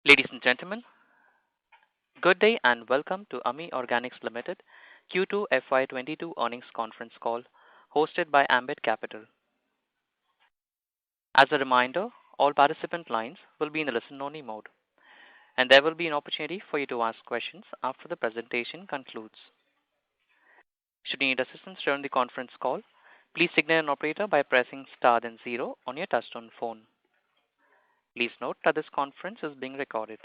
Ladies and gentlemen, good day and welcome to AMI Organics Limited Q2 FY22 earnings conference call hosted by Ambit Capital. As a reminder, all participant lines will be in the listen-only mode, and there will be an opportunity for you to ask questions after the presentation concludes. Should you need assistance during the conference call, please signal an operator by pressing star then zero on your touchtone phone. Please note that this conference is being recorded.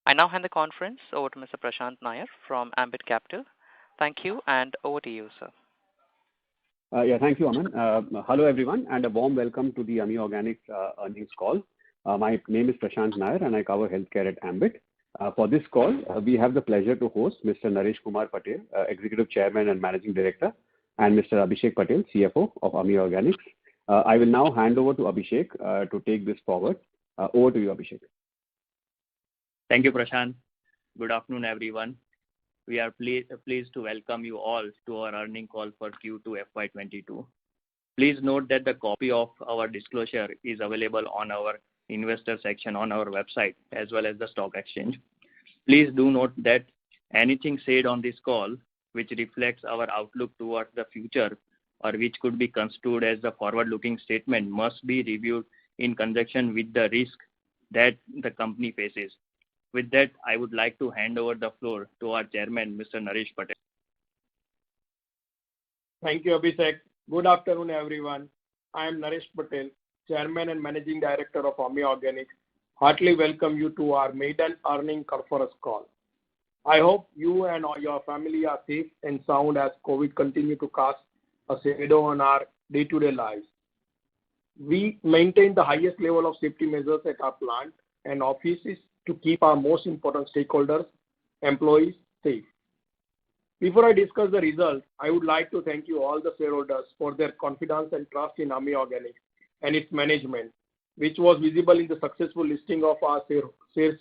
I now hand the conference over to Mr. Prashant Nair from Ambit Capital. Thank you, and over to you, sir. Thank you, Aman. Hello, everyone, and a warm welcome to the AMI Organics earnings call. My name is Prashant Nair, and I cover healthcare at Ambit. For this call, we have the pleasure to host Mr. Naresh Kumar Patel, Executive Chairman and Managing Director, and Mr. Abhishek Patel, CFO of AMI Organics. I will now hand over to Abhishek to take this forward. Over to you, Abhishek. Thank you, Prashant. Good afternoon, everyone. We are pleased to welcome you all to our earnings call for Q2 FY22. Please note that the copy of our disclosure is available on our investor section on our website as well as the stock exchange. Please do note that anything said on this call which reflects our outlook towards the future or which could be construed as a forward-looking statement must be reviewed in conjunction with the risk that the company faces. With that, I would like to hand over the floor to our chairman, Mr. Naresh Patel. Thank you, Abhishek. Good afternoon, everyone. I am Naresh Patel, Chairman and Managing Director of AMI Organics. Heartily welcome you to our maiden earnings conference call. I hope you and your family are safe and sound as COVID continue to cast a shadow on our day-to-day lives. We maintain the highest level of safety measures at our plant and offices to keep our most important stakeholders, employees, safe. Before I discuss the results, I would like to thank you all the shareholders for their confidence and trust in AMI Organics and its management, which was visible in the successful listing of our shares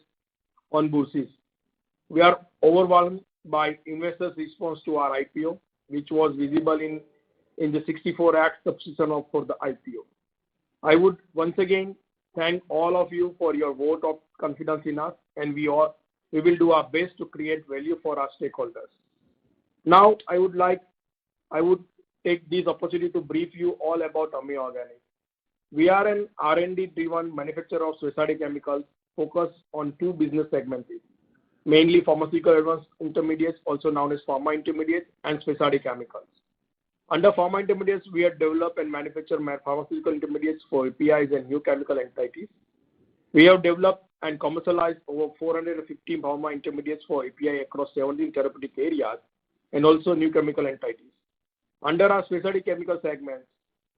on bourses. We are overwhelmed by investors' response to our IPO, which was visible in the 64 Act subsection for the IPO. I would once again thank all of you for your vote of confidence in us, and we will do our best to create value for our stakeholders. Now, I would take this opportunity to brief you all about AMI Organics. We are an R&D-driven manufacturer of specialty chemicals focused on two business segments, mainly pharmaceutical advanced intermediates, also known as pharma intermediates, and specialty chemicals. Under pharma intermediates, we have developed and manufactured pharmaceutical intermediates for APIs and new chemical entities. We have developed and commercialized over 450 pharma intermediates for API across 17 therapeutic areas and also new chemical entities. Under our specialty chemical segments,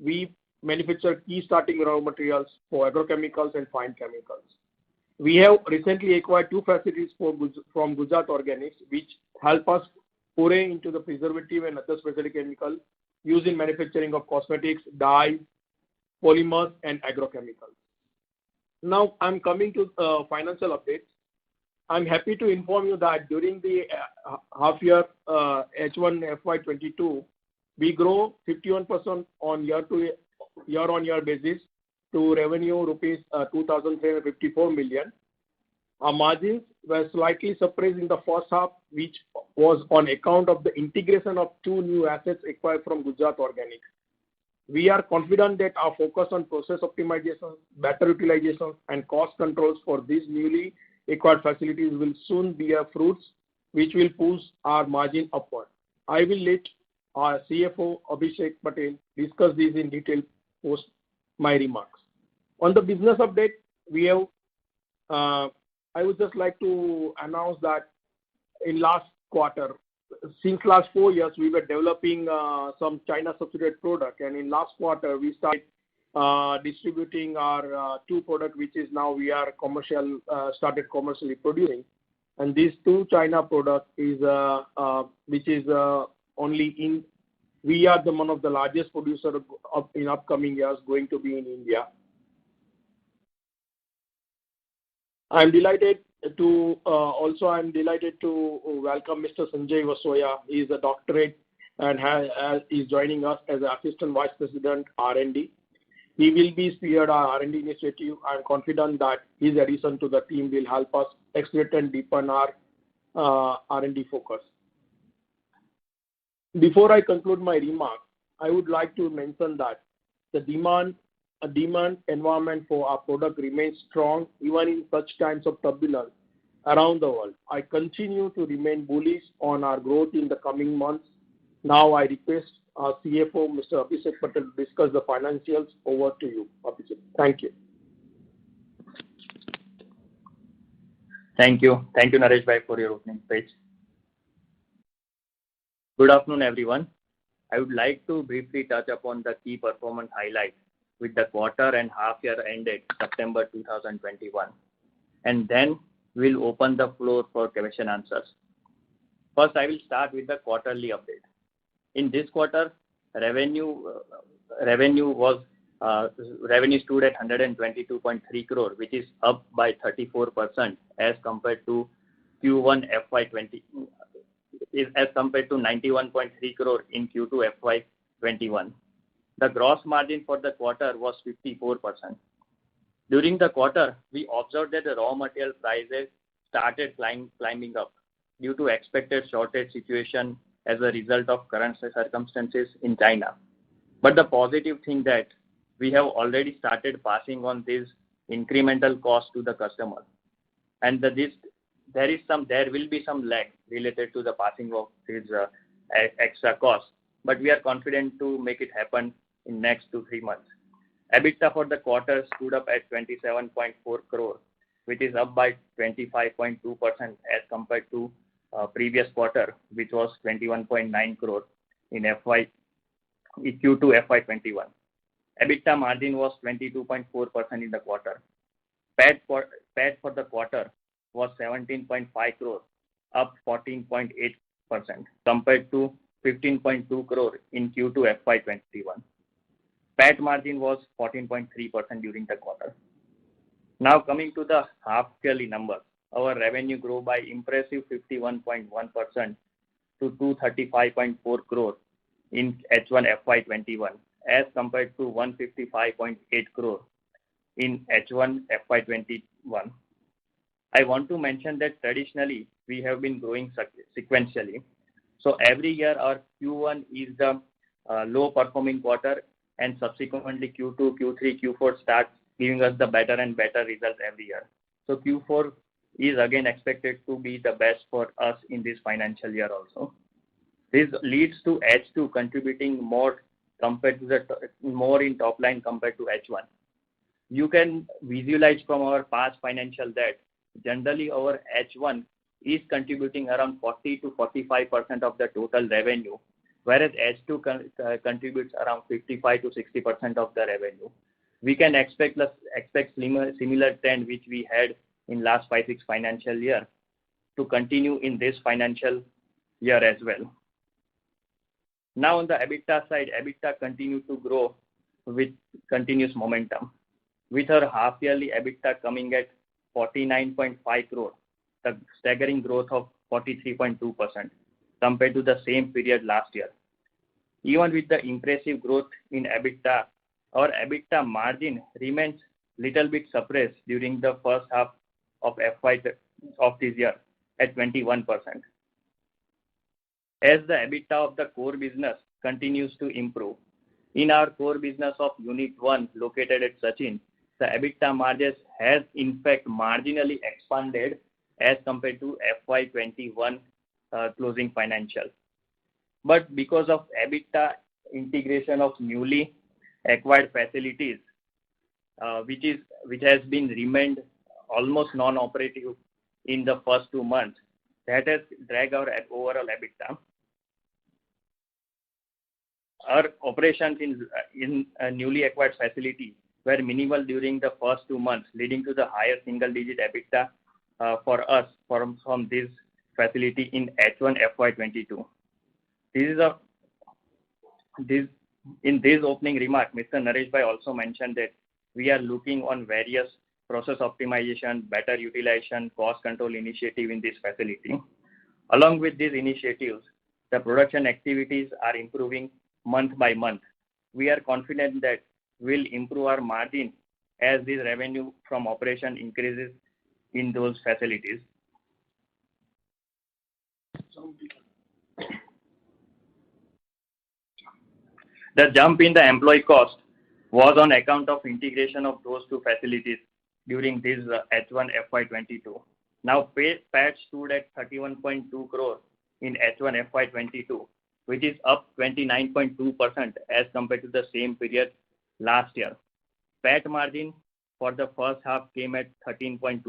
we manufacture key starting raw materials for agrochemicals and fine chemicals. We have recently acquired two facilities from Gujarat Organics, which help us foray into the preservative and other specialty chemicals used in manufacturing of cosmetics, dyes, polymers, and agrochemicals. Now, I'm coming to financial updates. I'm happy to inform you that during the half year H1 FY22, we grow 51% on year-on-year basis to revenue rupees 2,354 million. Our margins were slightly suppressed in the first half, which was on account of the integration of two new assets acquired from Gujarat Organics. We are confident that our focus on process optimization, better utilization, and cost controls for these newly acquired facilities will soon bear fruits, which will push our margin upward. I will let our CFO, Abhishek Patel, discuss this in detail post my remarks. On the business update, I would just like to announce that in last quarter, since last 4 years, we were developing some China substitute product, and in last quarter, we started distributing our two product, which is now we are started commercially producing. And these two China product is which is only in. We are one of the largest producer in upcoming years going to be in India. I'm delighted to welcome Mr. Sanjay Vasoya. He is a doctorate and is joining us as Assistant Vice President R&D. He will be spearhead our R&D initiative. I am confident that his addition to the team will help us accelerate and deepen our R&D focus. Before I conclude my remarks, I would like to mention that the demand environment for our product remains strong even in such times of turbulence around the world. I continue to remain bullish on our growth in the coming months. Now I request our CFO, Mr. Abhishek Patel, to discuss the financials. Over to you, Abhishek. Thank you. Thank you, Naresh Bhai, for your opening speech. Good afternoon, everyone. I would like to briefly touch upon the key performance highlights with the quarter and half year ended September 2021, and then we'll open the floor for question answers. First, I will start with the quarterly update. In this quarter, revenue stood at 122.3 crore, which is up by 34% as compared to Q1 FY20, as compared to 91.3 crore in Q2 FY21. The gross margin for the quarter was 54%. During the quarter, we observed that the raw material prices started climbing up due to expected shortage situation as a result of current circumstances in China. But the positive thing that we have already started passing on this incremental cost to the customer, and there will be some lag related to the passing of this extra cost. But we are confident to make it happen in next 2-3 months. EBITDA for the quarter stood up at 27.4 crore, which is up by 25.2% as compared to previous quarter, which was 21.9 crore in Q2 FY21. EBITDA margin was 22.4% in the quarter. PAT for the quarter was 17.5 crore, up 14.8% compared to 15.2 crore in Q2 FY21. PAT margin was 14.3% during the quarter. Now coming to the half-yearly numbers, our revenue grew by impressive 51.1% to 235.4 crore in H1 FY21 as compared to 155.8 crore in H1 FY21. I want to mention that traditionally we have been growing sequentially. So every year our Q1 is the low performing quarter, and subsequently Q2, Q3, Q4 starts giving us the better and better results every year. So Q4 is again expected to be the best for us in this financial year also. This leads to H2 contributing more compared to more in top line compared to H1. You can visualize from our past financial that generally our H1 is contributing around 40 to 45% of the total revenue, whereas H2 contributes around 55 to 60% of the revenue. We can expect similar trend which we had in last 5-6 financial year to continue in this financial year as well. Now on the EBITDA side, EBITDA continued to grow with continuous momentum, with our half-yearly EBITDA coming at 49.5 crore, the staggering growth of 43.2% compared to the same period last year. Even with the impressive growth in EBITDA, our EBITDA margin remains little bit suppressed during the first half of this year at 21%. As the EBITDA of the core business continues to improve, in our core business of Unit 1 located at Sachin, the EBITDA margins has in fact marginally expanded as compared to FY21 closing financial. But because of EBITDA integration of newly acquired facilities, which has been remained almost non-operative in the first 2 months, that has dragged our overall EBITDA. Our operations in a newly acquired facility were minimal during the first 2 months, leading to the higher single-digit EBITDA for us from this facility in H1 FY22. In this opening remark, Mr. Naresh Bhai also mentioned that we are looking on various process optimization, better utilization, cost control initiative in this facility. Along with these initiatives, the production activities are improving month by month. We are confident that will improve our margin as this revenue from operation increases in those facilities. The jump in the employee cost was on account of integration of those two facilities during this H1 FY22. Now, PAT stood at 31.2 crore in H1 FY22, which is up 29.2% as compared to the same period last year. PAT margin for the first half came at 13.2%.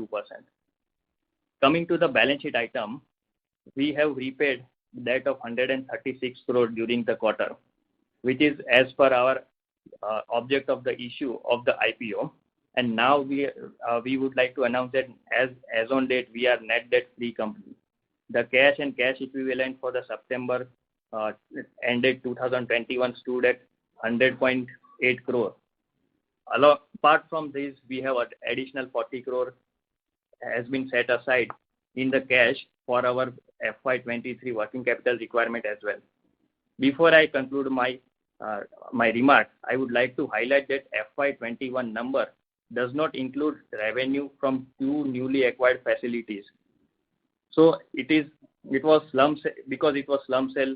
Coming to the balance sheet item, we have repaid debt of 136 crore during the quarter, which is as per our object of the issue of the IPO. And now we would like to announce that as on date, we are net debt free company. The cash and cash equivalent for the September ended 2021 stood at 100.8 crore. Apart from this, we have an additional 40 crore has been set aside in the cash for our FY23 working capital requirement as well. Before I conclude my remarks, I would like to highlight that FY21 number does not include revenue from two newly acquired facilities. So it was slump sale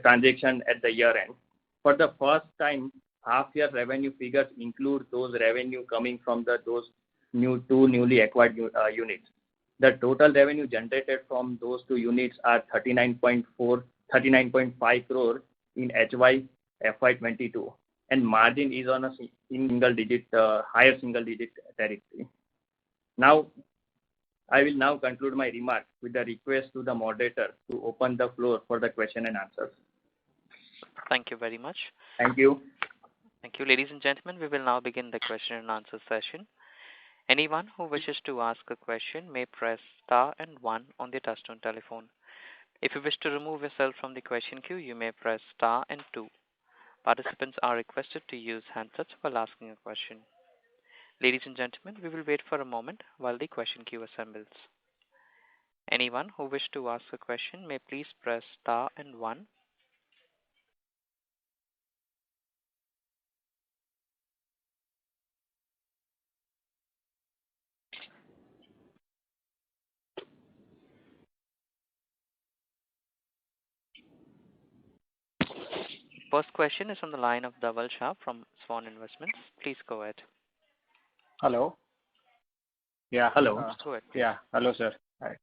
transaction at the year end. For the first time, half year revenue figures include those revenue coming from those two newly acquired units. The total revenue generated from those two units are 39.5 crore in FY22, and margin is on a higher single digit territory. Now, I will now conclude my remarks with a request to the moderator to open the floor for the question and answers. Thank you very much. Thank you. Thank you, ladies and gentlemen. We will now begin the question and answer session. Anyone who wishes to ask a question may press star and 1 on their touchtone telephone. If you wish to remove yourself from the question queue, you may press star and 2. Participants are requested to use handsets while asking a question. Ladies and gentlemen, we will wait for a moment while the question queue assembles. Anyone who wishes to ask a question may please press star and 1. First question is on the line of Dhaval Shah from Swan Investments. Please go ahead. Hello. Yeah. Hello. Go ahead. Yeah. Hello, sir. Hi.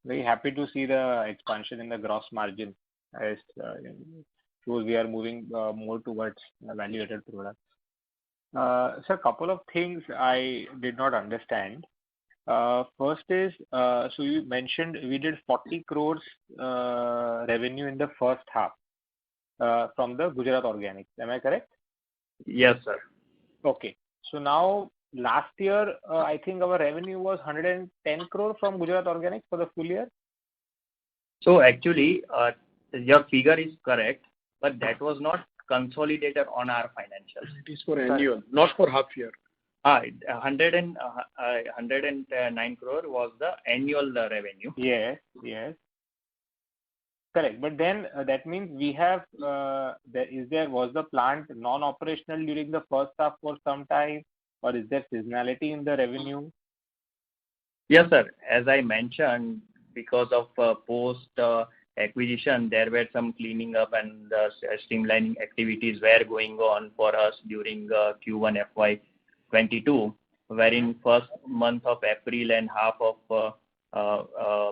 Very happy to see the expansion in the gross margin as shows we are moving more towards value-added products. So a couple of things I did not understand. First is, so you mentioned we did 40 crores revenue in the first half from the Gujarat Organics. Am I correct? Yes, sir. Okay. So now last year, I think our revenue was 110 crore from Gujarat Organics for the full year. So actually, your figure is correct, but that was not consolidated on our financials. It is for annual, not for half year. 109 crore was the annual revenue. Yes, yes. Correct. But then that means we have, was the plant non-operational during the first half for some time, or is there seasonality in the revenue? Yes, sir. As I mentioned, because of post acquisition, there were some cleaning up and streamlining activities were going on for us during Q1 FY22, wherein first month of April and half of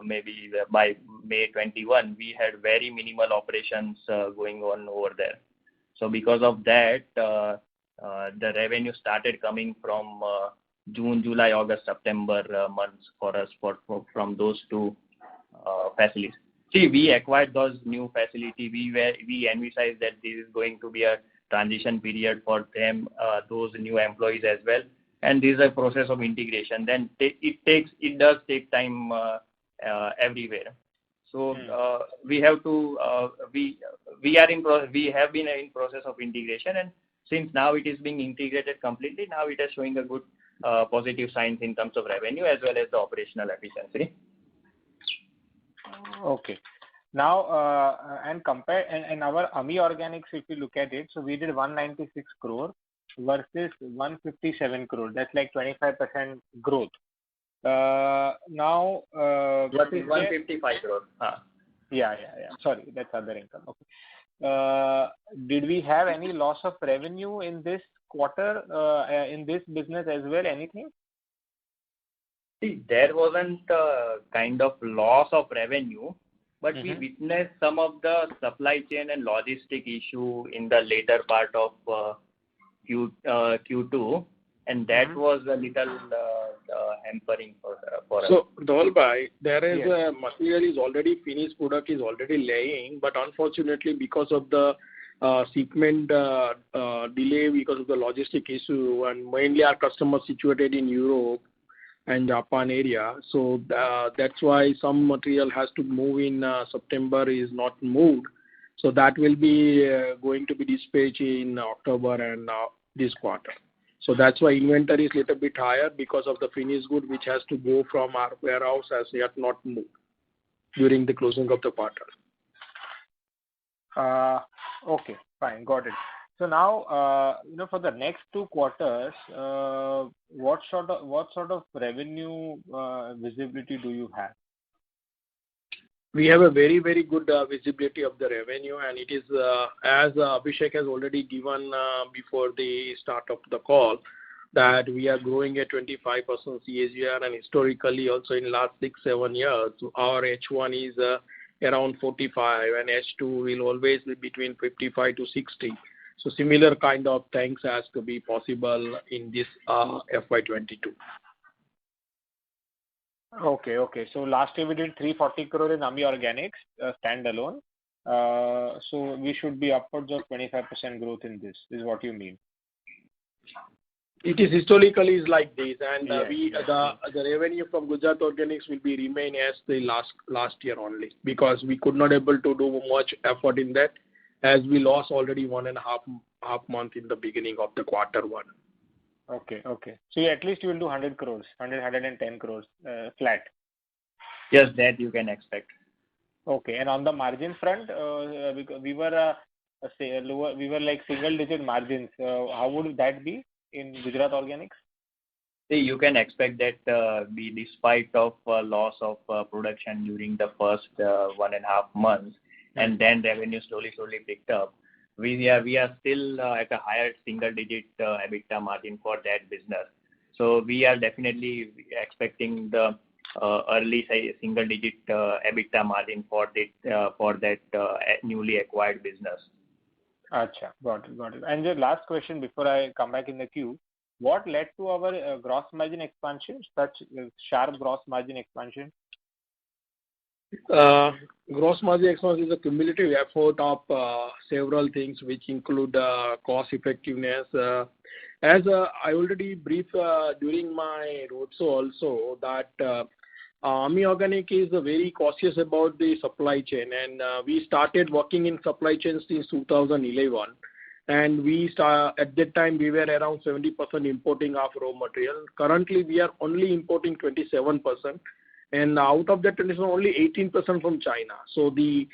maybe by May 21, we had very minimal operations going on over there. So because of that, the revenue started coming from June, July, August, September months for us from those two facilities. See, we acquired those new facility. We envisaged that this is going to be a transition period for them, those new employees as well. And this is a process of integration. Then it does take time everywhere. So we have been in process of integration, and since now it is being integrated completely, now it is showing a good positive signs in terms of revenue as well as the operational efficiency. Okay. Now, and our AMI Organics, if you look at it, so we did 196 crore versus 157 crore. That's like 25% growth. Now, What is 155 crore? Yeah. Sorry, that's other income. Okay. Did we have any loss of revenue in this quarter, in this business as well? Anything? See, there wasn't a kind of loss of revenue, but we witnessed some of the supply chain and logistic issue in the later part of Q2, and that was a little hampering for us. So, Dhaval, there is a material is already finished, product is already laying, but unfortunately because of the shipment delay, because of the logistic issue, and mainly our customers situated in Europe and Japan area, so that's why some material has to move in September is not moved. So that will be going to be dispatched in October and this quarter. So that's why inventory is little bit higher because of the finished good which has to go from our warehouse as yet not moved during the closing of the quarter. Okay, fine, got it. So now, for the next 2 quarters, what sort of revenue visibility do you have? We have a very, very good visibility of the revenue, and it is as Abhishek has already given before the start of the call, that we are growing at 25% CAGR, and historically also in last 6-7 years, our H1 is around 45, and H2 will always be between 55 to 60. So similar kind of things has to be possible in this FY22. Okay. So last year we did 340 crore in AMI Organics standalone. So we should be upwards of 25% growth in this, is what you mean? It is historically is like this, and the revenue from Gujarat Organics will be remain as the last year only, because we could not able to do much effort in that, as we lost already 1.5 month in the beginning of the quarter one. Okay. So at least you will do 100 crores, 110 crores flat. Yes, that you can expect. Okay, and on the margin front, we were like single-digit margins. How would that be in Gujarat Organics? See, you can expect that be despite of loss of production during the first 1.5 months, and then revenue slowly picked up. We are still at a higher single-digit EBITDA margin for that business. So we are definitely expecting the early single-digit EBITDA margin for that newly acquired business. Acha, got it. And the last question before I come back in the queue: what led to our gross margin expansion? Such sharp gross margin expansion. Gross margin expansion is a cumulative effort of several things, which include cost effectiveness. As I already briefed during my roadshow also, that AMI Organic is very cautious about the supply chain, and we started working in supply chain since 2011. And at that time we were around 70% importing of raw material. Currently we are only importing 27%. And out of that 27, only 18% from China. So the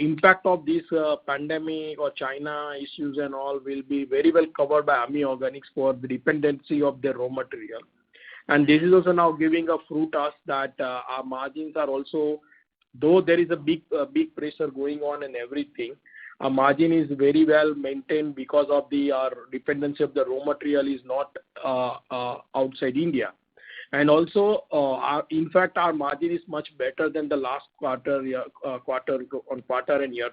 impact of this pandemic or China issues and all will be very well covered by AMI Organics for the dependency of the raw material. And this is also now giving a fruit us that our margins are also, though there is a big pressure going on and everything, our margin is very well maintained because of our dependency of the raw material is not outside India. And also, in fact, our margin is much better than the last quarter and year.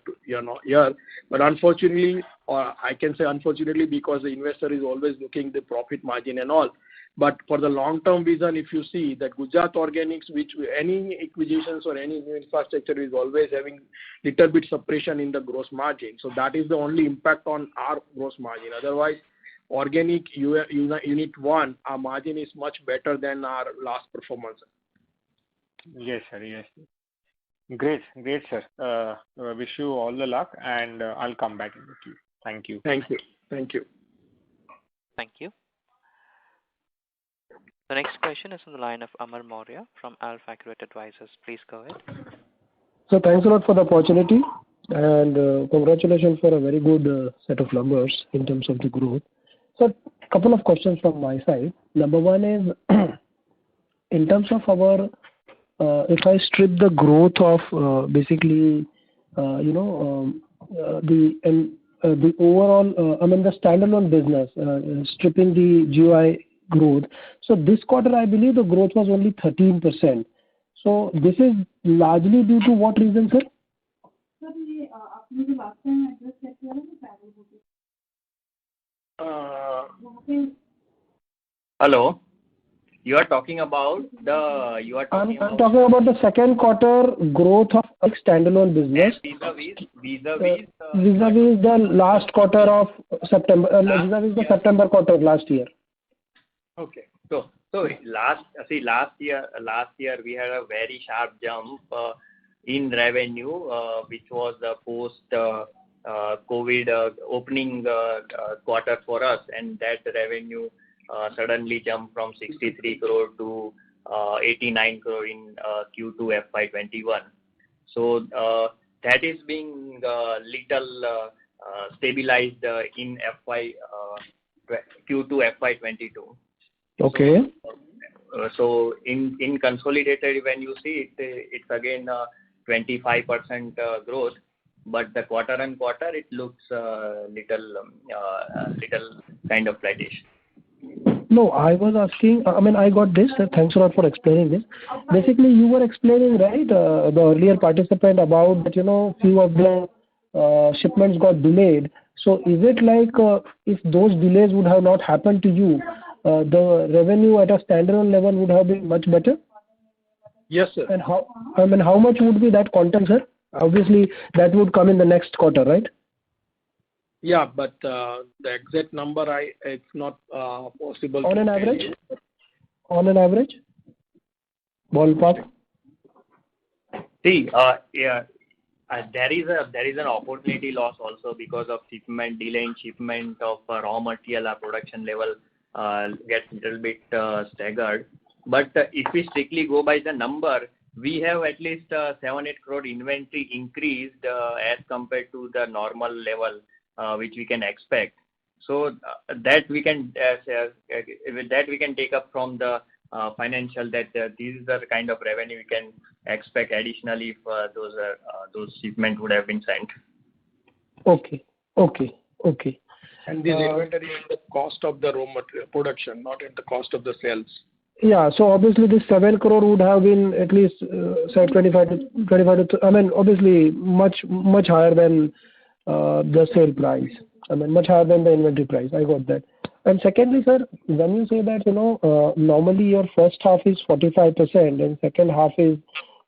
But unfortunately, or I can say unfortunately, because the investor is always looking the profit margin and all. But for the long-term vision, if you see that Gujarat Organics, which any acquisitions or any new infrastructure is always having little bit suppression in the gross margin. So that is the only impact on our gross margin. Otherwise, Organic Unit 1, our margin is much better than our last performance. Yes, sir. Yes. Great, sir. Wish you all the luck, and I'll come back in the queue. Thank you. Thank you. Thank you. The next question is on the line of Amar Maurya from AlfAccurate Advisors. Please go ahead. So thanks a lot for the opportunity, and congratulations for a very good set of numbers in terms of the growth. So couple of questions from my side. Number one is in terms of our if I strip the growth of basically the overall I mean the standalone business stripping the GOI growth. So this quarter I believe the growth was only 13%. So this is largely due to what reason, sir? Hello. You are talking about I'm talking about the second quarter growth of standalone business vis-a-vis the last quarter of September, vis-a-vis the September quarter of last year. Okay. So last year we had a very sharp jump in revenue, which was the post COVID opening quarter for us, and that revenue suddenly jumped from 63 crore to 89 crore in Q2 FY21. So that is being little stabilized in Q2 FY22. Okay. So in consolidated, when you see it, it's again 25% growth, but the quarter on quarter it looks little kind of flattish. No, I was asking, I mean, I got this. Thanks a lot for explaining this. Basically, you were explaining, right, the earlier participant about that, few of the shipments got delayed. So is it like if those delays would have not happened to you, the revenue at a standalone level would have been much better? Yes, sir. And how much would be that quantum, sir? Obviously, that would come in the next quarter, right? Yeah, but the exact number it's not possible. On an average? On an average? Ballpark? See, there is an opportunity loss also because of delay in shipment of raw material. Our production level gets a little bit staggered. But if we strictly go by the number, we have at least 7-8 crore inventory increased as compared to the normal level which we can expect. So that we can take up from the financial that this is the kind of revenue we can expect additionally if those shipment would have been sent. Okay. And this inventory is the cost of the raw material production, not at the cost of the sales. Yeah, so obviously this 7 crore would have been at least say 25 to, I mean, obviously much higher than the sale price. I mean, much higher than the inventory price. I got that. And secondly, sir, when you say that, normally your first half is 45% and second half is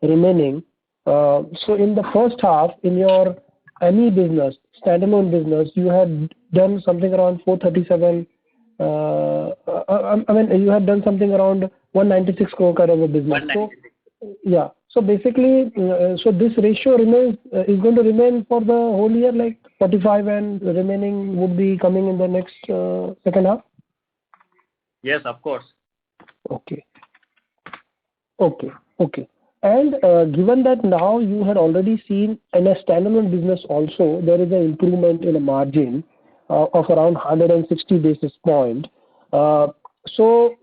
remaining. So in the first half, in your ME business, standalone business, you had done something around 437. I mean, you had done something around 196 crore kind of a business. So, yeah. So basically, so this ratio is going to remain for the whole year, like 45, and the remaining would be coming in the next second half? Yes, of course. Okay. And given that now you had already seen in a standalone business also, there is an improvement in a margin of around 160 basis point. So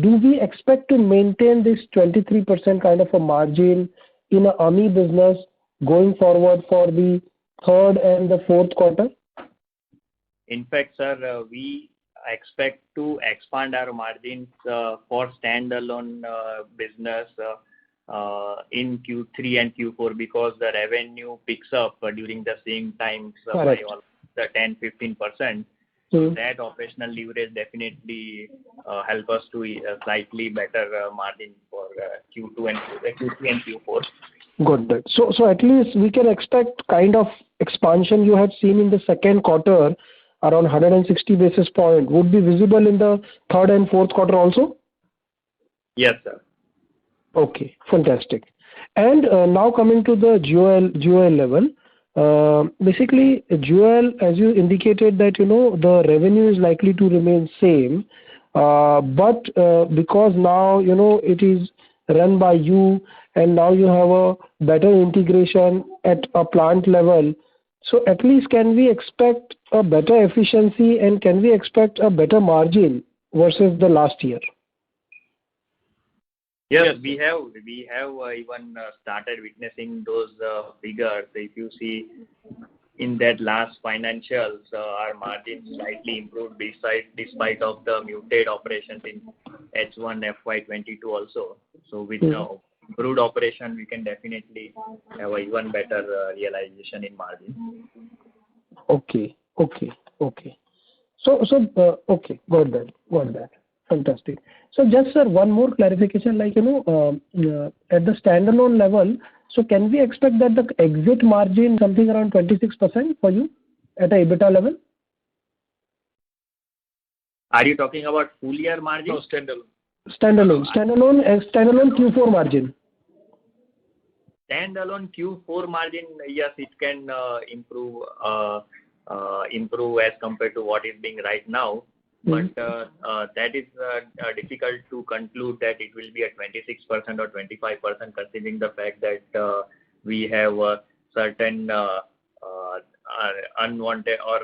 do we expect to maintain this 23% kind of a margin in a AMI business going forward for the third and the fourth quarter? In fact, sir, we expect to expand our margins for standalone business in Q3 and Q4 because the revenue picks up during the same time by all the 10-15%. So that operational leverage definitely help us to slightly better margin for Q3 and Q4. Got that. So at least we can expect kind of expansion you had seen in the second quarter around 160 basis point would be visible in the third and fourth quarter also? Yes, sir. Okay, fantastic. And now coming to the GOL level. Basically, GOL, as you indicated that, the revenue is likely to remain same. But because now, it is run by you and now you have a better integration at a plant level. So at least can we expect a better efficiency and can we expect a better margin versus the last year? Yes, we have even started witnessing those figures. If you see in that last financials, our margins slightly improved despite of the muted operations in H1 FY22 also. So with improved operation, we can definitely have a even better realization in margin. Okay. So okay, got that. Fantastic. So just sir, one more clarification, like at the standalone level, so can we expect that the exit margin something around 26% for you at a EBITDA level? Are you talking about full year margin? No, standalone. Standalone Q4 margin. Standalone Q4 margin, yes, it can improve as compared to what is being right now. But that is difficult to conclude that it will be at 26% or 25%, considering the fact that we have certain unwanted or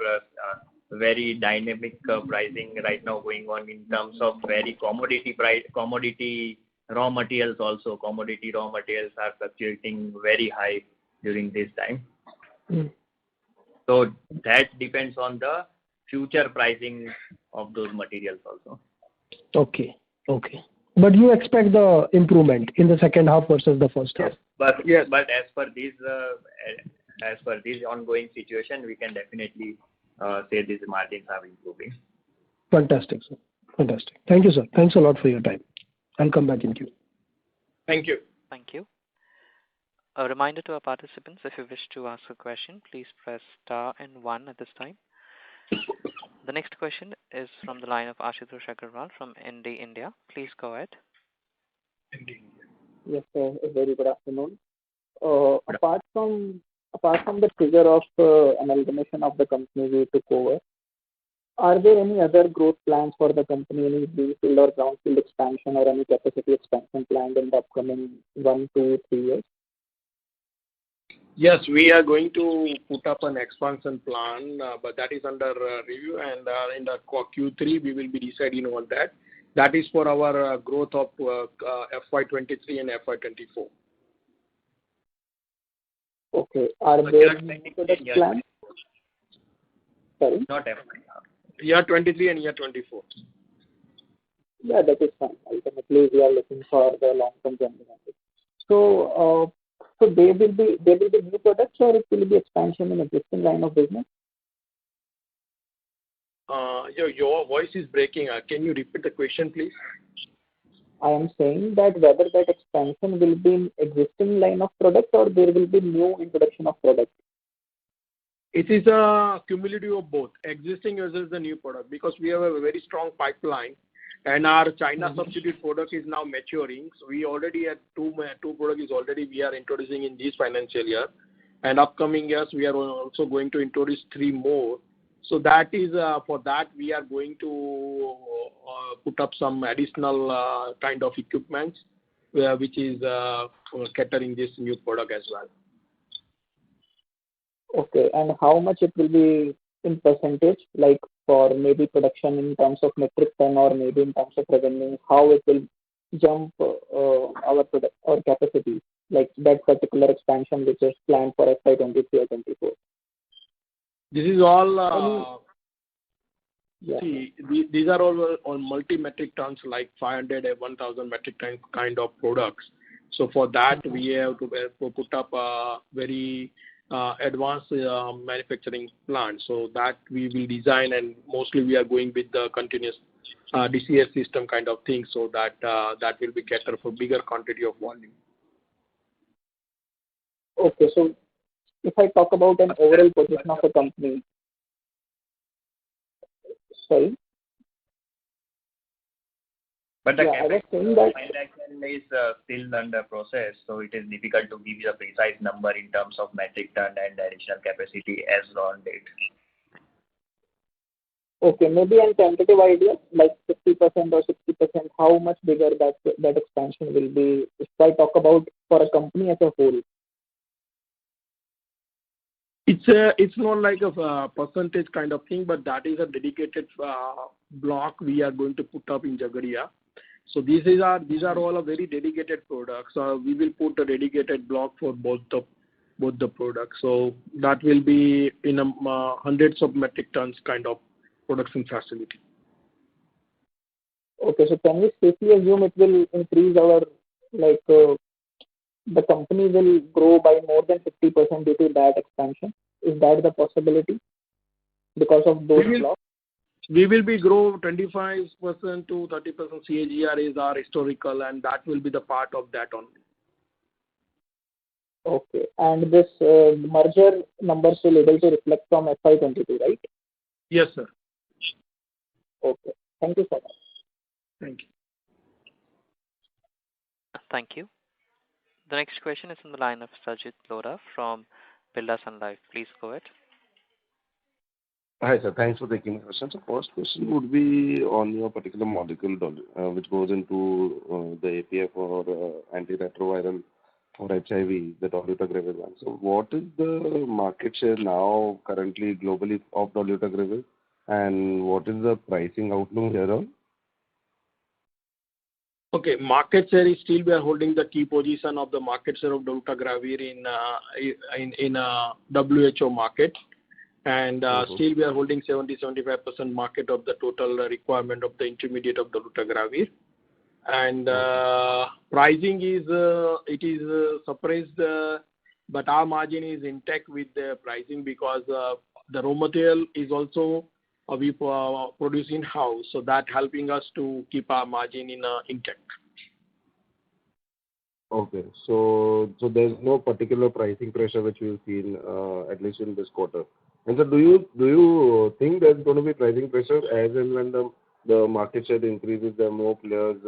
very dynamic pricing right now going on in terms of very commodity raw materials also. Commodity raw materials are fluctuating very high during this time. So that depends on the future pricing of those materials also. Okay. But you expect the improvement in the second half versus the first half? Yes. But as per this ongoing situation, we can definitely say these margins are improving. Fantastic, sir. Fantastic. Thank you, sir. Thanks a lot for your time. I'll come back in queue. Thank you. Thank you. A reminder to our participants, if you wish to ask a question, please press star and 1 at this time. The next question is from the line of Ashutosh Agarwal from ND India. Please go ahead. Yes, sir. A very good afternoon. Apart from the trigger of amalgamation of the company we took over, are there any other growth plans for the company, any greenfield or brownfield expansion or any capacity expansion planned in the upcoming 1, 2, 3 years? Yes, we are going to put up an expansion plan, but that is under review, and in the Q3 we will be deciding on that. That is for our growth of FY23 and FY24. Okay. Are there new product plans? Sorry? Not FY. Year 23 and year 24. Yeah, that is fine. Ultimately, we are looking for the long-term journey. So there will be new products, or it will be expansion in existing line of business? Your voice is breaking. Can you repeat the question, please? I am saying that whether that expansion will be in existing line of product or there will be new introduction of product. It is a cumulative of both existing as well as the new product, because we have a very strong pipeline and our China substitute product is now maturing. So we already had two products we are introducing in this financial year, and upcoming years we are also going to introduce 3 more. So that is for that we are going to put up some additional kind of equipment which is catering this new product as well. Okay, and how much it will be in percentage, like for maybe production in terms of metric ton or maybe in terms of revenue, how it will jump our product or capacity, like that particular expansion which is planned for FY23 or 24? This is all, see, these are all on multi-metric tons, like 500 and 1,000 metric ton kind of products. So for that, we have to put up a very advanced manufacturing plant. So that we will design, and mostly we are going with the continuous DCS system kind of thing, so that that will be catered for bigger quantity of volume. Okay, so if I talk about an overall position of a company, sorry. But the I was saying that transaction is still under process, so it is difficult to give you a precise number in terms of metric ton and additional capacity as on date. Okay, maybe a tentative idea, like 50% or 60%, how much bigger that expansion will be if I talk about for a company as a whole? It's not like a percentage kind of thing, but that is a dedicated block we are going to put up in Jagadia. So these are all a very dedicated products. We will put a dedicated block for both the products. So that will be in hundreds of metric tons kind of production facility. Okay, so can we safely assume it will increase our, the company will grow by more than 50% due to that expansion? Is that the possibility because of those blocks? We will be grow 25% to 30% CAGR is our historical, and that will be the part of that only. Okay, and this merger numbers will able to reflect from FY22, right? Yes, sir. Okay, thank you so much. Thank you. Thank you. The next question is on the line of Sajid Lora from Birla Sun Life. Please go ahead. Hi, sir. Thanks for taking my question. So first question would be on your particular molecule, which goes into the API for antiretroviral for HIV, the dolutegravir one. So what is the market share now currently globally of dolutegravir, and what is the pricing outlook hereon? Okay, market share is still we are holding the key position of the market share of dolutegravir in WHO market, and still we are holding 70-75% market of the total requirement of the intermediate of dolutegravir, and pricing is it is suppressed, but our margin is intact with the pricing because the raw material is also we produce in-house, so that helping us to keep our margin intact. Okay, so there's no particular pricing pressure which we've seen at least in this quarter. And so do you think there's going to be pricing pressure as and when the market share increases, there are more players,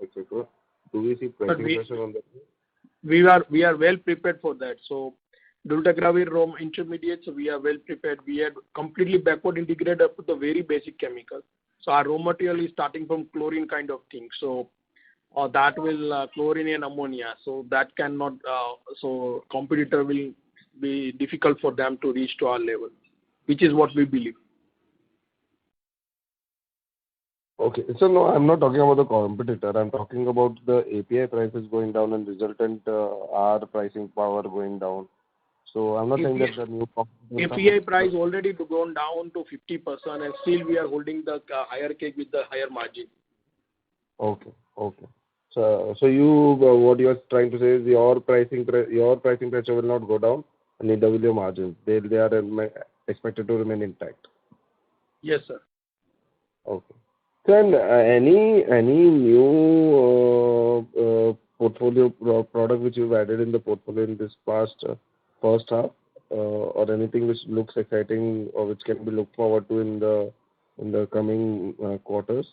etc.? Do we see pricing pressure on that? We are well prepared for that. So dolutegravir raw intermediates, we are well prepared. We are completely backward integrated up to the very basic chemicals. So our raw material is starting from chlorine kind of thing. So that will chlorine and ammonia. So that cannot. So competitor will be difficult for them to reach to our level, which is what we believe. Okay, so no, I'm not talking about the competitor. I'm talking about the API prices going down and resultant our pricing power going down. So I'm not saying that the new API price already gone down to 50%, and still we are holding the higher cake with the higher margin. Okay. So you what you are trying to say is your pricing pressure will not go down, and neither will your margins. They are expected to remain intact. Yes, sir. Okay. Then any new portfolio product which you've added in the portfolio in this past first half, or anything which looks exciting or which can be looked forward to in the coming quarters?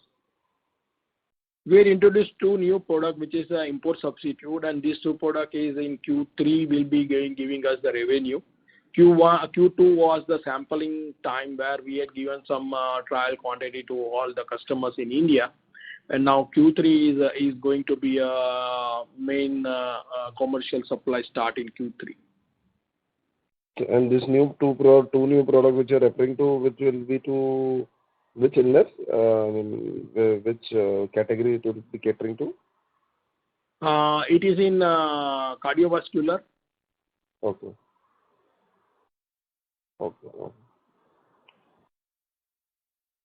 We introduced two new products, which is import substitute, and these two products is in Q3 will be giving us the revenue. Q2 was the sampling time where we had given some trial quantity to all the customers in India, and now Q3 is going to be a main commercial supply start in Q3. And this two new products which you're referring to, which will be to which illness? Which category it will be catering to? It is in cardiovascular.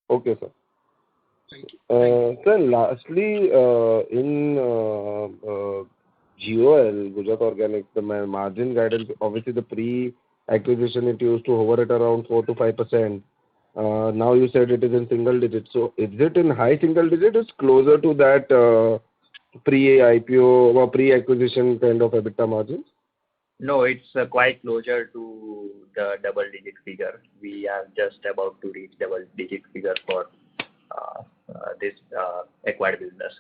Okay, sir. Thank you. Sir, lastly, in GOL, Gujarat Organics, the margin guidance, obviously the pre-acquisition it used to hover at around 4 to 5%. Now you said it is in single digits. So is it in high single digits? It's closer to that pre-IPO or pre-acquisition kind of EBITDA margins? No, it's quite closer to the double-digit figure. We are just about to reach double-digit figure for this acquired business.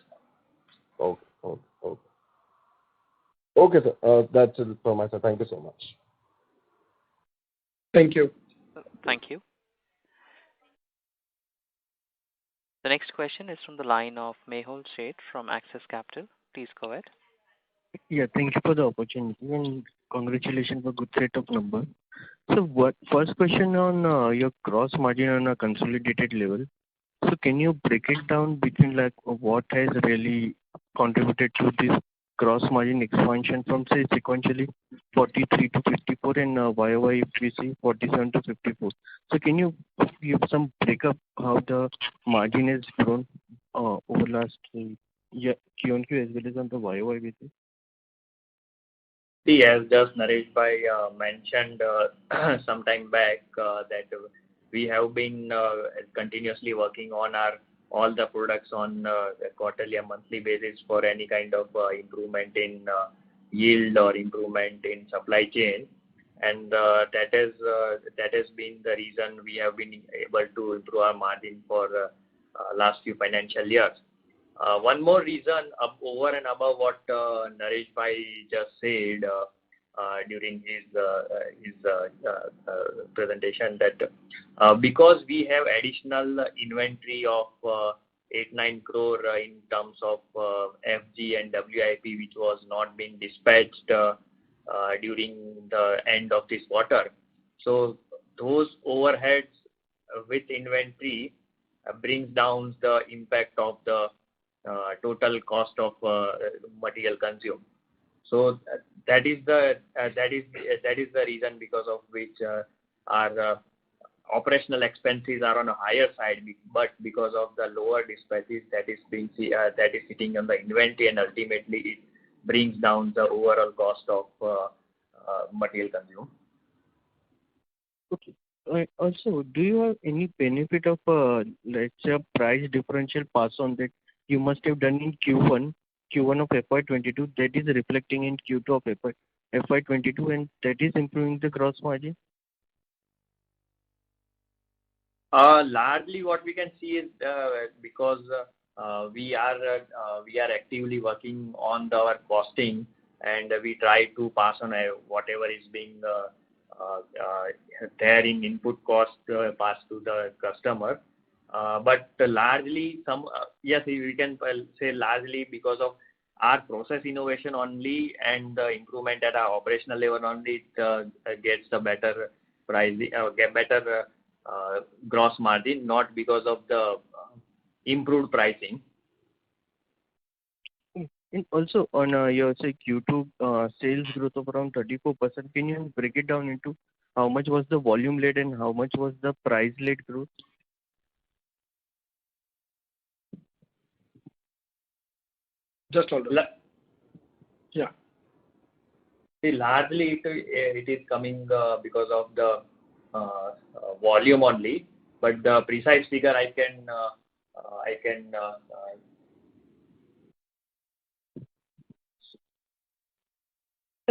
Okay, sir. That's it from my side. Thank you so much. Thank you. Thank you. The next question is from the line of Mehul Sheth from Axis Capital. Please go ahead. Yeah, thank you for the opportunity and congratulations for good set of numbers. So first question on your gross margin on a consolidated level. So can you break it down between like what has really contributed to this gross margin expansion from say sequentially 43 to 54 and YOY if we see 47 to 54. So can you give some breakup how the margin has grown over last year Q-on-Q as well as on the YOY basis? See, as just Naresh Bhai mentioned some time back that we have been continuously working on all the products on a quarterly and monthly basis for any kind of improvement in yield or improvement in supply chain, and that has been the reason we have been able to improve our margin for last few financial years. One more reason over and above what Naresh Bhai just said during his presentation, that because we have additional inventory of 8-9 crore in terms of FG and WIP which was not being dispatched during the end of this quarter. So those overheads with inventory brings down the impact of the total cost of material consumed. So that is the reason because of which our operational expenses are on a higher side, but because of the lower dispatches that is sitting on the inventory, and ultimately it brings down the overall cost of material consumed. Okay. Also, do you have any benefit of let's say a price differential pass on that you must have done in Q1 of FY22 that is reflecting in Q2 of FY22 and that is improving the gross margin? Largely what we can see is because we are actively working on our costing, and we try to pass on whatever is being there in input cost pass to the customer. But largely yes, we can say largely because of our process innovation only and the improvement at our operational level only gets a better pricing, get better gross margin, not because of the improved pricing. And also on your say Q2 sales growth of around 34%, can you break it down into how much was the volume led and how much was the price led growth? Just hold on. Yeah. See, largely it is coming because of the volume only, but the precise figure I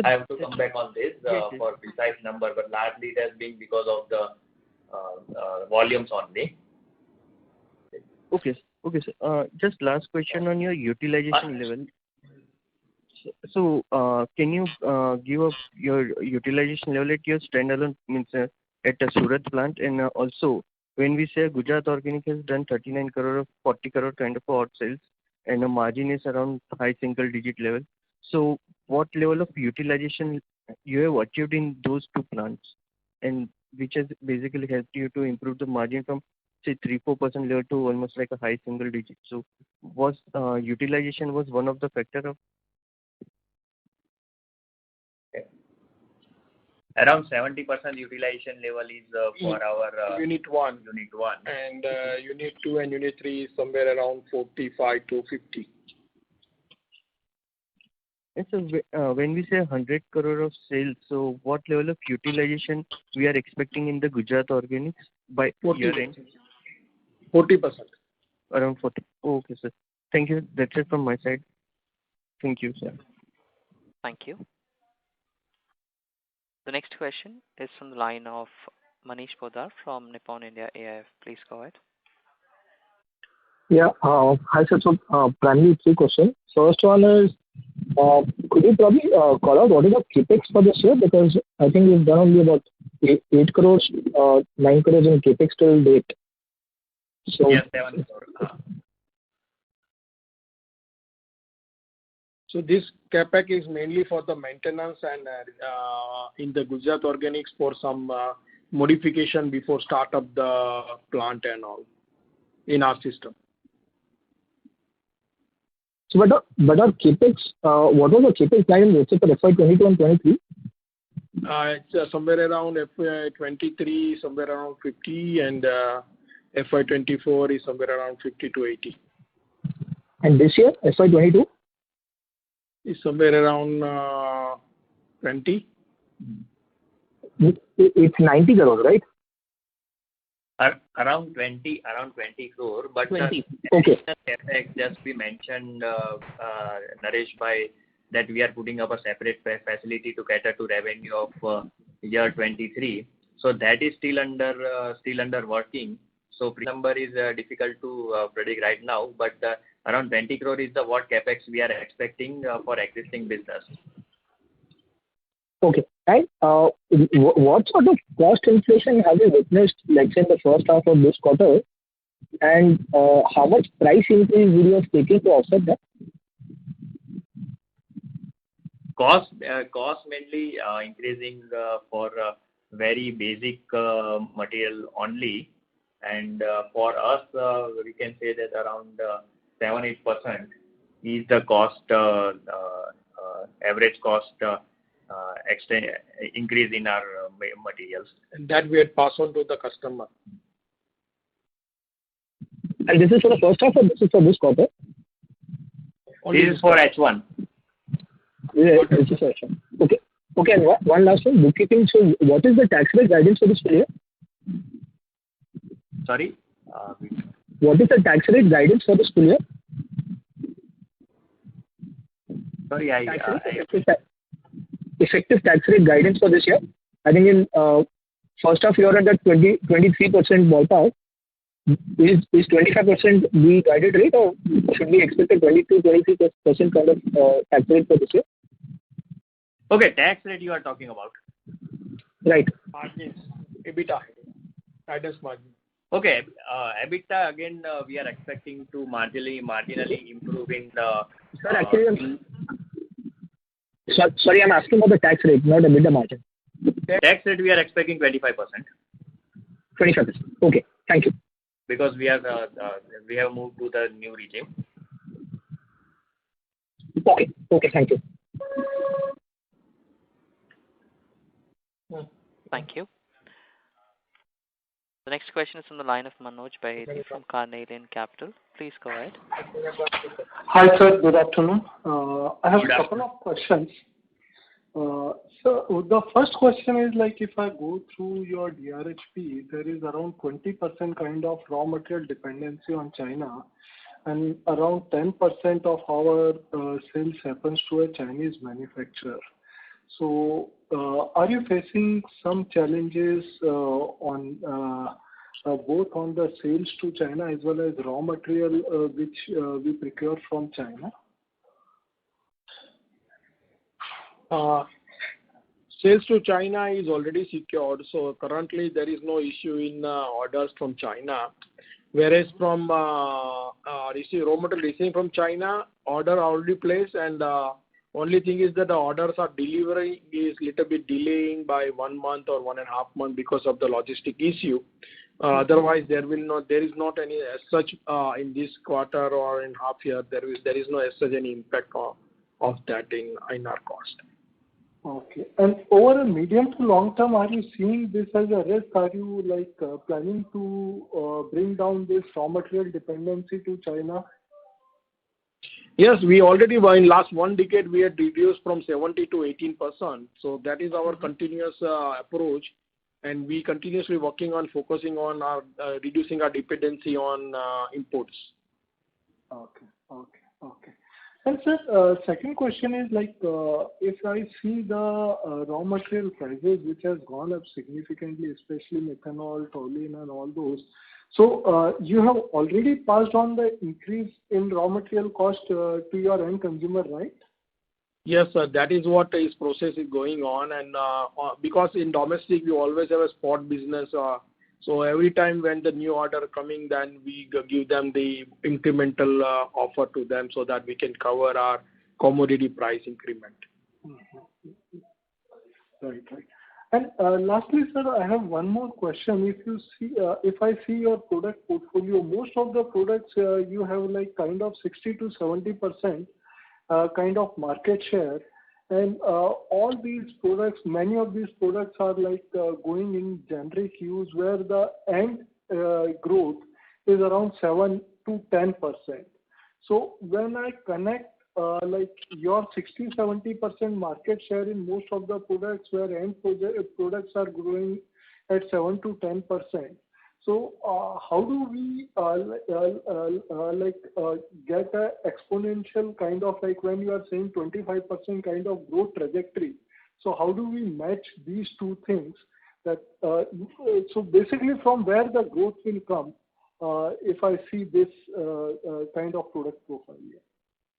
have to come back on this for precise number, but largely it has been because of the volumes only. Okay, sir. Just last question on your utilization level. So, can you give up your utilization level at your standalone means at the Surat plant, and also when we say Gujarat Organic has done 39 crore of 40 crore kind of odd sales and the margin is around high single digit level. So, what level of utilization you have achieved in those two plants, and which has basically helped you to improve the margin from say 3-4% level to almost like a high single digit. So was utilization was one of the factor of around 70% utilization level is for our Unit 1. Unit 1. And Unit 2 and Unit 3 is somewhere around 45 to 50. And so when we say 100 crore of sales, so what level of utilization we are expecting in the Gujarat Organics by 40%. year end? 40%. Around 40. Okay, sir. Thank you. That's it from my side. Thank you, sir. Thank you. The next question is from the line of Manish Poddar from Nippon India AIF. Please go ahead. Yeah. Hi, sir. So, primarily 3 questions. First one is, could you probably call out what is the capex for this year? Because I think we've done only about 8 crores, 9 crores in capex till date. So Yes, 7 crore. So this CapEx is mainly for the maintenance and in the Gujarat Organics for some modification before start up the plant and all in our system. So but our CapEx, what was the CapEx line, let's say, for FY 22 and 23? It's somewhere around FY 23, somewhere around 50, and FY 24 is somewhere around 50 to 80. And this year, FY 22? Is somewhere around 20. It's 90 crores, right? Around 20 crore, but 20. Okay. CapEx just we mentioned, Naresh bhai, that we are putting up a separate facility to cater to revenue of year 23. So that is still under working. So number is difficult to predict right now, but around 20 crore is the what CapEx we are expecting for existing business. Okay. And what sort of cost inflation have you witnessed, let's say, in the first half of this quarter? And how much price increase will you have taken to offset that? Cost mainly increasing for very basic material only, and for us we can say that around 7-8% is the cost average cost increase in our materials. And that we had passed on to the customer. And this is for the first half or this is for this quarter? This is for H1. Yeah, this is for H1. Okay. Okay, and one last one, bookkeeping. So what is the tax rate guidance for this full year? Sorry? What is the tax rate guidance for this full year? Sorry, Effective tax rate guidance for this year? I think in first half year at that 23% ballpark. Is 25% the guided rate, or should we expect a 22-23% kind of tax rate for this year? Okay, tax rate you are talking about. Right. Margins, EBITDA, guidance margin. Okay, EBITDA again we are expecting to marginally improve in the. Sir, actually, sorry, I'm asking about the tax rate, not EBITDA margin. Tax rate we are expecting 25%. 25%. Okay, thank you. Because we have moved to the new regime. Okay, thank you. Thank you. The next question is from the line of Manoj Baheti from Carnelian Capital. Please go ahead. Hi, sir. Good afternoon. I have a couple of questions. So the first question is, like, if I go through your DRHP, there is around 20% kind of raw material dependency on China, and around 10% of our sales happens to a Chinese manufacturer. So are you facing some challenges on both on the sales to China as well as raw material which we procure from China? Sales to China is already secured, so currently there is no issue in orders from China. Whereas from raw material receiving from China, order already placed, and only thing is that the orders are delivery is little bit delaying by 1 month or 1.5 months because of the logistic issue. Otherwise, there is not any as such in this quarter or in half year. There is no as such any impact of that in our cost. Okay. And over a medium to long term, are you seeing this as a risk? Are you planning to bring down this raw material dependency to China? Yes, we already in last 1 decade we had reduced from 70 to 18%. So that is our continuous approach, and we continuously working on focusing on our reducing our dependency on imports. Okay. And sir, second question is if I see the raw material prices which has gone up significantly, especially methanol, toluene, and all those. So you have already passed on the increase in raw material cost to your end consumer, right? Yes, sir. That is what is process is going on, and because in domestic we always have a spot business, So every time when the new order coming, then we give them the incremental offer to them so that we can cover our commodity price increment. Right. And lastly, sir, I have one more question. If I see your product portfolio, most of the products you have like kind of 60 to 70% kind of market share, and all these products, many of these products are like going in generic use where the end growth is around 7 to 10%. So when I connect like your 60-70% market share in most of the products where end products are growing at 7 to 10%. So how do we get a exponential kind of like when you are saying 25% kind of growth trajectory? So how do we match these two things? That so basically from where the growth will come if I see this kind of product profile here.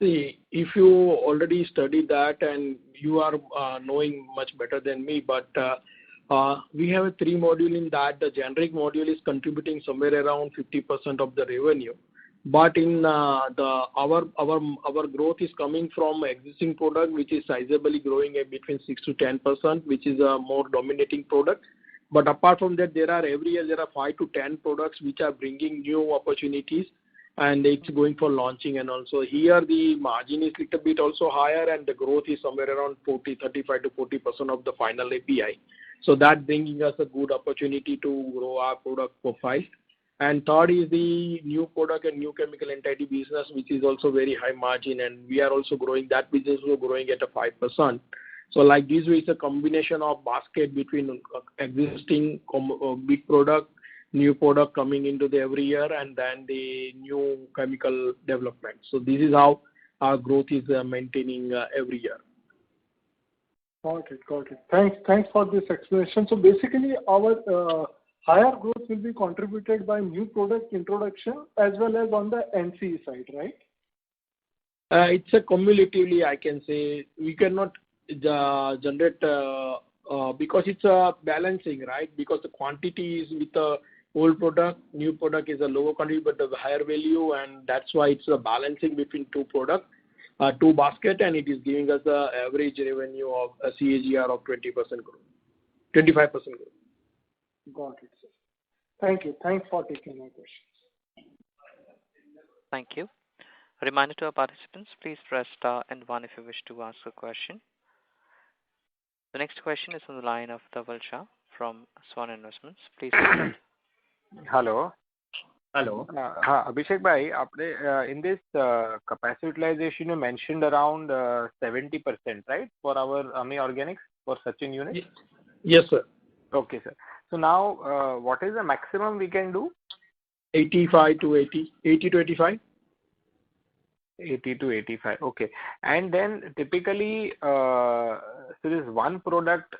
See, if you already studied that and you are knowing much better than me, but we have a 3 module in that. The generic module is contributing somewhere around 50% of the revenue. But in our growth is coming from existing product, which is sizably growing at between 6 to 10%, which is a more dominating product. But apart from that, every year there are 5 to 10 products which are bringing new opportunities, and it's going for launching. And also here the margin is little bit also higher, and the growth is somewhere around 35 to 40% of the final API. So that bringing us a good opportunity to grow our product profile. And third is the new product and new chemical entity business, which is also very high margin, and we are also growing that business. We're growing at a 5%. So like this is a combination of basket between existing big product, new product coming into the every year, and then the new chemical development. So this is how our growth is maintaining every year. Got it. Thanks for this explanation. So basically, our higher growth will be contributed by new product introduction as well as on the NCE side, right? It's a cumulatively, I can say. We cannot generate because it's a balancing, right? Because the quantity is with the old product, new product is a lower quantity but the higher value, and that's why it's a balancing between two products. 2 basket, and it is giving us the average revenue of a CAGR of 20% growth, 25% growth. Got it, sir. Thank you. Thanks for taking my questions. Thank you. A reminder to our participants, please press star and 1 if you wish to ask a question. The next question is on the line of Dhaval Shah from Swan Investments. Please go ahead. Hello. Abhishek bhai, in this capacity utilization you mentioned around 70%, right, for our AMI Organics for Sachin unit? Yes, sir. Okay, sir. So now, what is the maximum we can do? 85 to 80, 80 to 85. 80 to 85. Okay. And then typically, so this one product,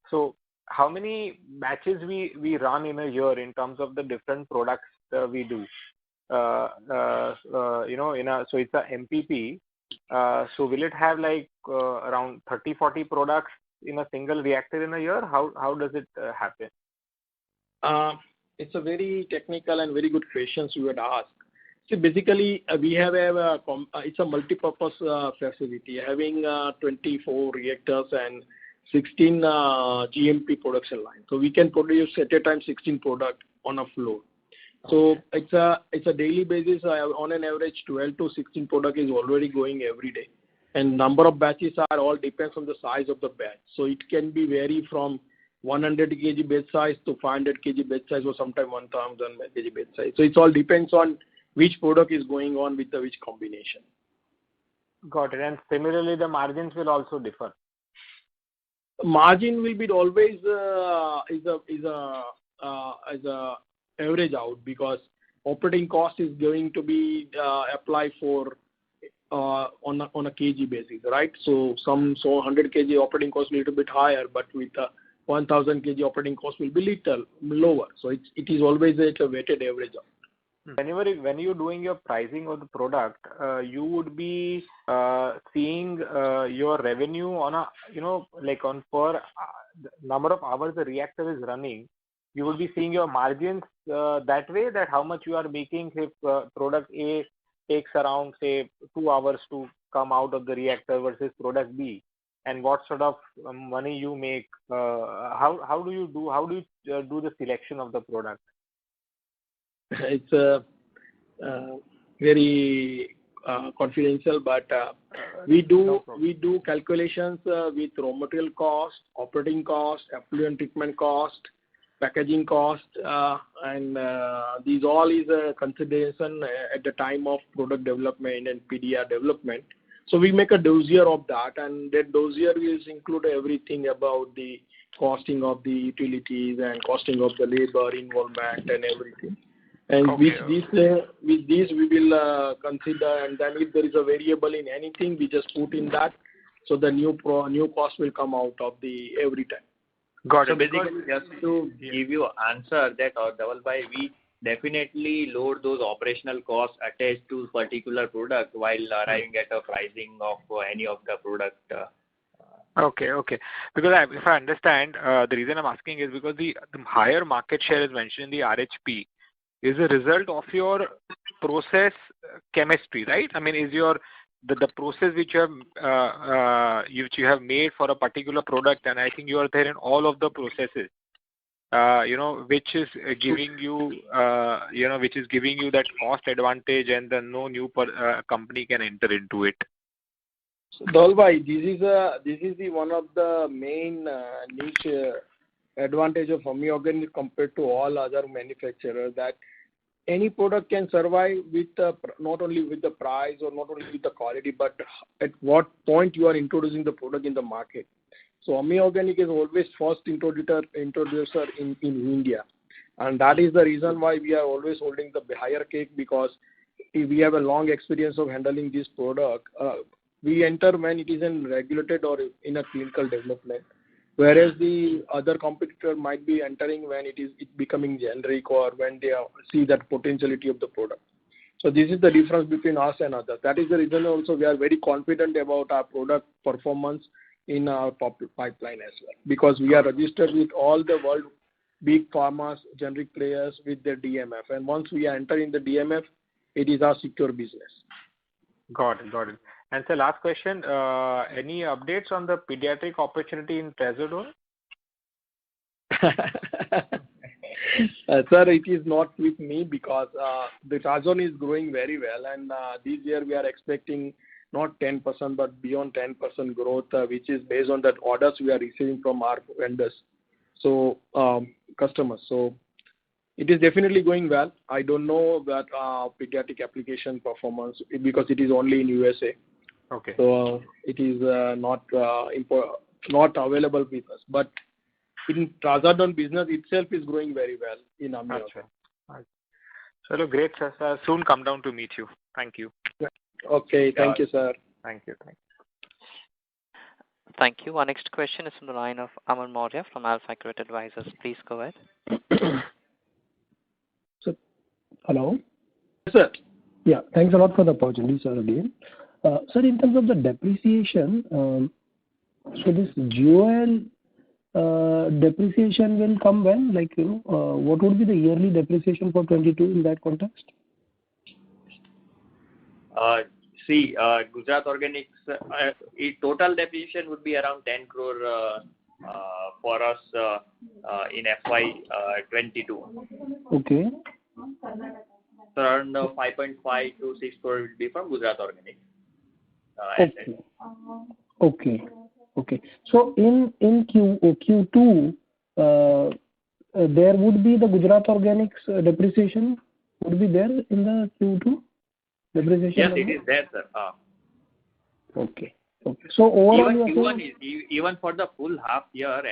so how many batches we run in a year in terms of the different products we do? So it's a MPP. So will it have like around 30-40 products in a single reactor in a year? How does it happen? It's a very technical and very good questions you would ask. So basically, we have it's a multi-purpose facility having 24 reactors and 16 GMP production lines. So we can produce at a time 16 products on a floor. So it's a daily basis. On an average, 12 to 16 product is already going every day, and number of batches are all depends on the size of the batch. So it can be vary from 100 kg batch size to 500 kg batch size, or sometimes 1000 kg batch size. So it all depends on which product is going on with which combination. Got it. And similarly, the margins will also differ. Margin will be always is a average out, because operating cost is going to be applied for on a kg basis, right? So 100 kg operating cost a little bit higher, but with 1000 kg operating cost will be little lower. So it is always a weighted average out. When you're doing your pricing of the product, you would be seeing your revenue on a, like on per number of hours the reactor is running. you will be seeing your margins that way, that how much you are making if product A takes around, say, 2 hours to come out of the reactor versus product B, and what sort of money you make? How do you do the selection of the product? It's very confidential, but we do calculations with raw material cost, operating cost, effluent treatment cost, packaging cost, and these all is a consideration at the time of product development and PDR development. So we make a dossier of that, and that dossier will include everything about the costing of the utilities and costing of the labor involvement and everything. And with this we will consider, and then if there is a variable in anything, we just put in that, so the new cost will come out of the every time. Got it. So basically, just to give you an answer that Double by, we definitely load those operational costs attached to particular product while arriving at a pricing of any of the product. Okay. Because if I understand, the reason I'm asking is because the higher market share is mentioned in the RHP is a result of your process chemistry, right? I mean, is the process which you have made for a particular product, and I think you are there in all of the processes, which is giving you, that cost advantage, and then no new company can enter into it. So, Dolbai, this is the one of the main niche advantage of AMI Organics compared to all other manufacturers, that any product can survive with not only with the price or not only with the quality, but at what point you are introducing the product in the market. So AMI Organics is always first introducer in India, and that is the reason why we are always holding the higher cake, because we have a long experience of handling this product. We enter when it is in regulated or in a clinical development, whereas the other competitor might be entering when it becoming generic or when they see that potentiality of the product. So this is the difference between us and others. That is the reason also we are very confident about our product performance in our pipeline as well, because we are registered with all the world big pharmas, generic players with their DMF, and once we enter in the DMF, it is our secure business. Got it. And so last question, any updates on the pediatric opportunity in Trazodone? Sir, it is not with me, because the Trazodone is growing very well, and this year we are expecting not 10% but beyond 10% growth, which is based on that orders we are receiving from our vendors, so customers. So it is definitely going well. I don't know that pediatric application performance, because it is only in USA. Okay. So it is not available with us. But in Trazodone business itself is growing very well in AMI. So great, sir. I'll soon come down to meet you. Thank you. Okay. Thank you, sir. Thank you. Thank you. Our next question is from the line of Aman Maurya from AlfAccurate Advisors. Please go ahead. So, hello? Yes, sir. Yeah, thanks a lot for the opportunity, sir, again. Sir, in terms of the depreciation, so this GOL depreciation will come when? Like, what would be the yearly depreciation for 22 in that context? Gujarat Organics, total depreciation would be around 10 crore for us in FY 22. Okay. So around 5.5 to 6 crore will be from Gujarat Organics. Okay. So in Q2, there would be the Gujarat Organics depreciation would be there in the Q2 depreciation. Yes, it is there, sir. Okay. So overall, even for the full half year,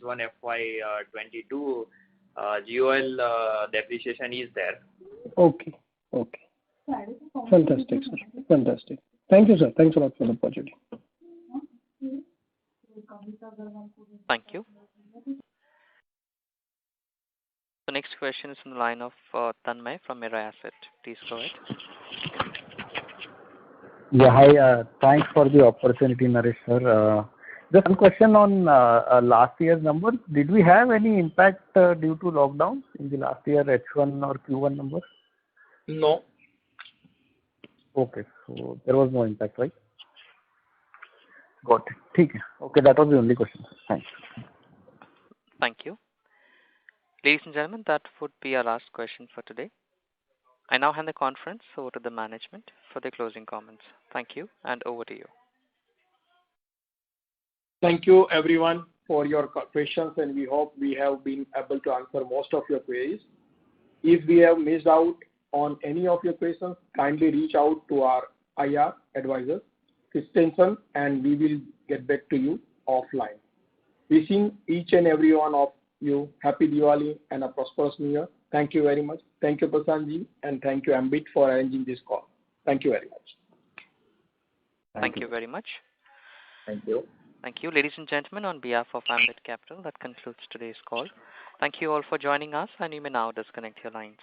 H1 FY 22, GOL depreciation is there. Okay. Fantastic, sir. Fantastic. Thank you, sir. Thanks a lot for the opportunity. Thank you. The next question is from the line of Tanmay from Mirae Asset. Please go ahead. Yeah, hi. Thanks for the opportunity, Naresh sir. Just one question on last year's numbers. Did we have any impact due to lockdown in the last year H1 or Q1 numbers? No. Okay. So there was no impact, right? Got it. ठीक है. Okay, that was the only question. Thanks. Thank you. Ladies and gentlemen, that would be our last question for today. I now hand the conference over to the management for their closing comments. Thank you, and over to you. Thank you everyone for your questions, and we hope we have been able to answer most of your queries. If we have missed out on any of your questions, kindly reach out to our IR advisor, Christensen, and we will get back to you offline. Wishing each and every one of you happy Diwali and a prosperous New Year. Thank you very much. Thank you, Prashant, and thank you, Ambit, for arranging this call. Thank you very much. Thank you very much. Thank you. Thank you, ladies and gentlemen. On behalf of Ambit Capital, that concludes today's call. Thank you all for joining us, and you may now disconnect your lines.